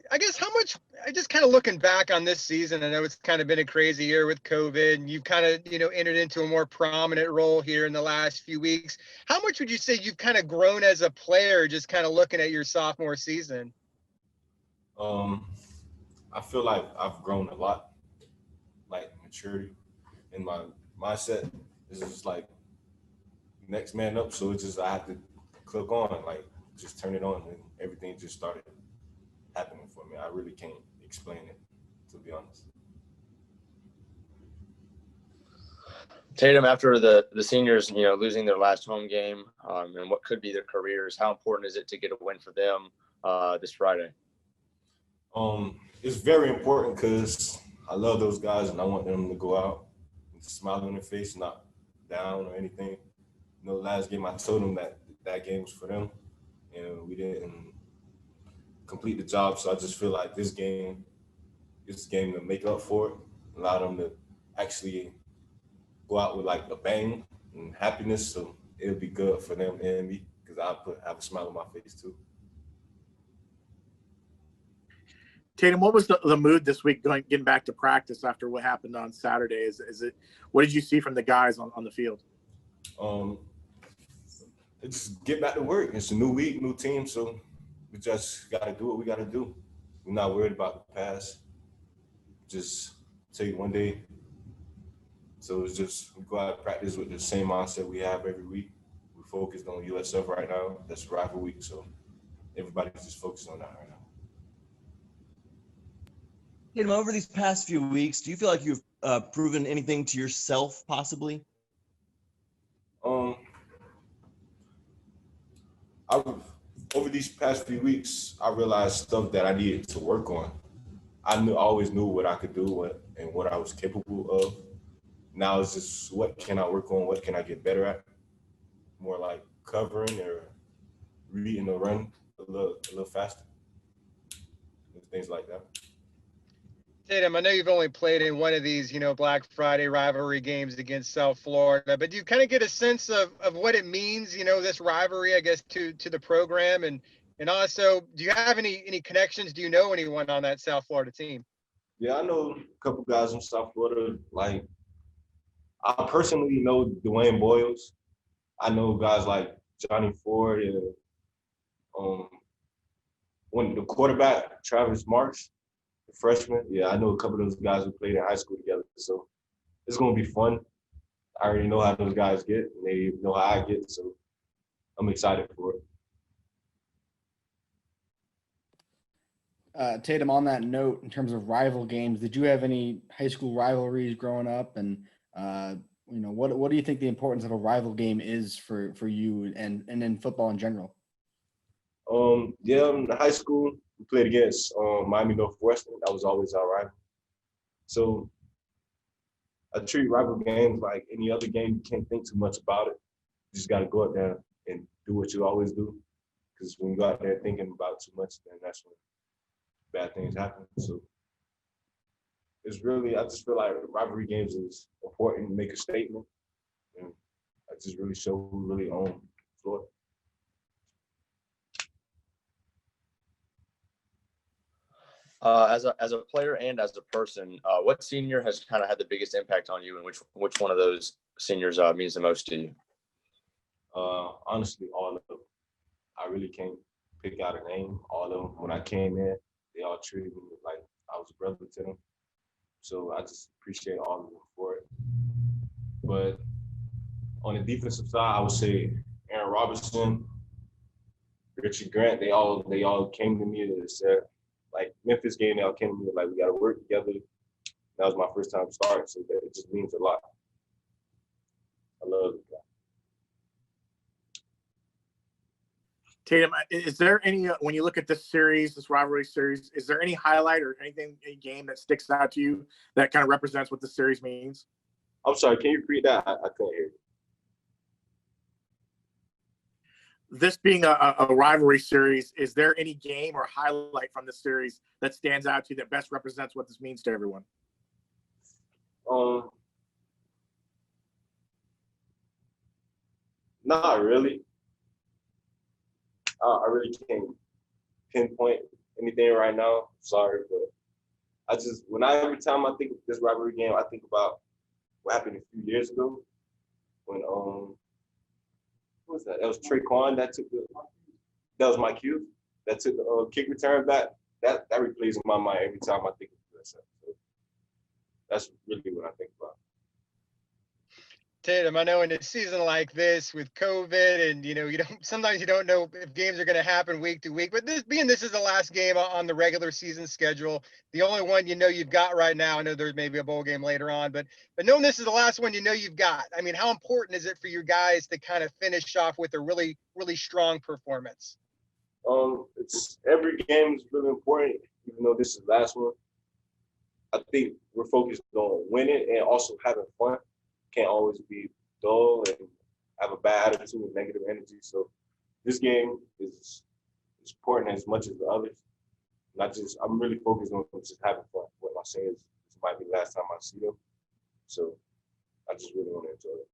I guess how much I just kind of looking back on this season, I know it's kind of been a crazy year with COVID and you've kind of, entered into a more prominent role here in the last few weeks. How much would you say you've kind of grown as a player just kind of looking at your sophomore season? Um, I feel like I've grown a lot, like maturity in my mindset. Is just like next man up. So it's just I have to click on, like just turn it on, and everything just started happening for me. I really can't explain it, to be honest. Tatum, after the seniors, losing their last home game and what could be their careers, how important is it to get a win for them this Friday? It's very important because I love those guys and I want them to go out with a smile on their face, not down or anything. Last game I told them that game was for them, and we didn't complete the job. So I just feel like this game is a game to make up for it, allow them to actually go out with like a bang and happiness. So it'll be good for them and me because have a smile on my face too. Tatum, what was the mood this week getting back to practice after what happened on Saturday? Is it what did you see from the guys on the field? It's get back to work. It's a new week, new team, so we just got to do what we got to do. We're not worried about the past. Just take one day. So it's just we go out and practice with the same mindset we have every week. We're focused on USF right now. That's rival week, so everybody's just focused on that right now. Tatum, over these past few weeks, do you feel like you've proven anything to yourself, possibly? Over these past few weeks, I realized stuff that I needed to work on. I always knew what I could do and what I was capable of. Now it's just what can I work on? What can I get better at? More like covering or reading the run a little faster. Things like that. Tatum, I know you've only played in one of these, Black Friday rivalry games against South Florida, but do you kind of get a sense of what it means, this rivalry, I guess, to the program? And also, do you have any connections? Do you know anyone on that South Florida team? Yeah, I know a couple guys from South Florida. Like, I personally know Dwayne Boyles. I know guys like Johnny Ford and when the quarterback, Travis March, the freshman. Yeah, I know a couple of those guys who played in high school together. So it's going to be fun. I already know how those guys get, and they know how I get. So I'm excited for it. Tatum, on that note, in terms of rival games, did you have any high school rivalries growing up? And what do you think the importance of a rival game is for you and in football in general? Yeah, in high school we played against Miami Northwestern. That was always our rival. So I treat rival games like any other game. You can't think too much about it. You just got to go out there and do what you always do. Because when you go out there thinking about too much, then that's when bad things happen. So it's really, I just feel like rivalry games is important to make a statement. And I just really show who really own Florida. As a player and as a person, what senior has kind of had the biggest impact on you, and which one of those seniors means the most to you? Honestly, all of them. I really can't pick out a name. All of them. When I came in, they all treated me like I was a brother to them. So I just appreciate all of them for it. But on the defensive side, I would say Aaron Robinson, Richard Grant. They all came to me and said, like Memphis game, they all came to me like we got to work together. That was my first time starting, so it just means a lot. I love it. Tatum, is there any when you look at this series, this rivalry series, is there any highlight or anything, any game that sticks out to you that kind of represents what the series means? I'm sorry, can you repeat that? I couldn't hear you. This being a rivalry series, is there any game or highlight from the series that stands out to you that best represents what this means to everyone? Not really. I really can't pinpoint anything right now. Sorry, but every time I think of this rivalry game, I think about what happened a few years ago when what was that? That was Traquan that was my cue that took the kick return back. That replays in my mind every time I think of USF. So that's really what I think about. Tatum, I know in a season like this with COVID and, sometimes you don't know if games are going to happen week to week, but this is the last game on the regular season schedule, the only one you've got right now. I know there's maybe a bowl game later on, but knowing this is the last one you've got, I mean, how important is it for you guys to kind of finish off with a really, really strong performance? It's every game is really important, even though this is the last one. I think we're focused on winning and also having fun. Can't always be dull and have a bad attitude and negative energy. So this game is important as much as the others. I'm really focused on just having fun with my seniors. This might be the last time I see them. So I just really want to enjoy it.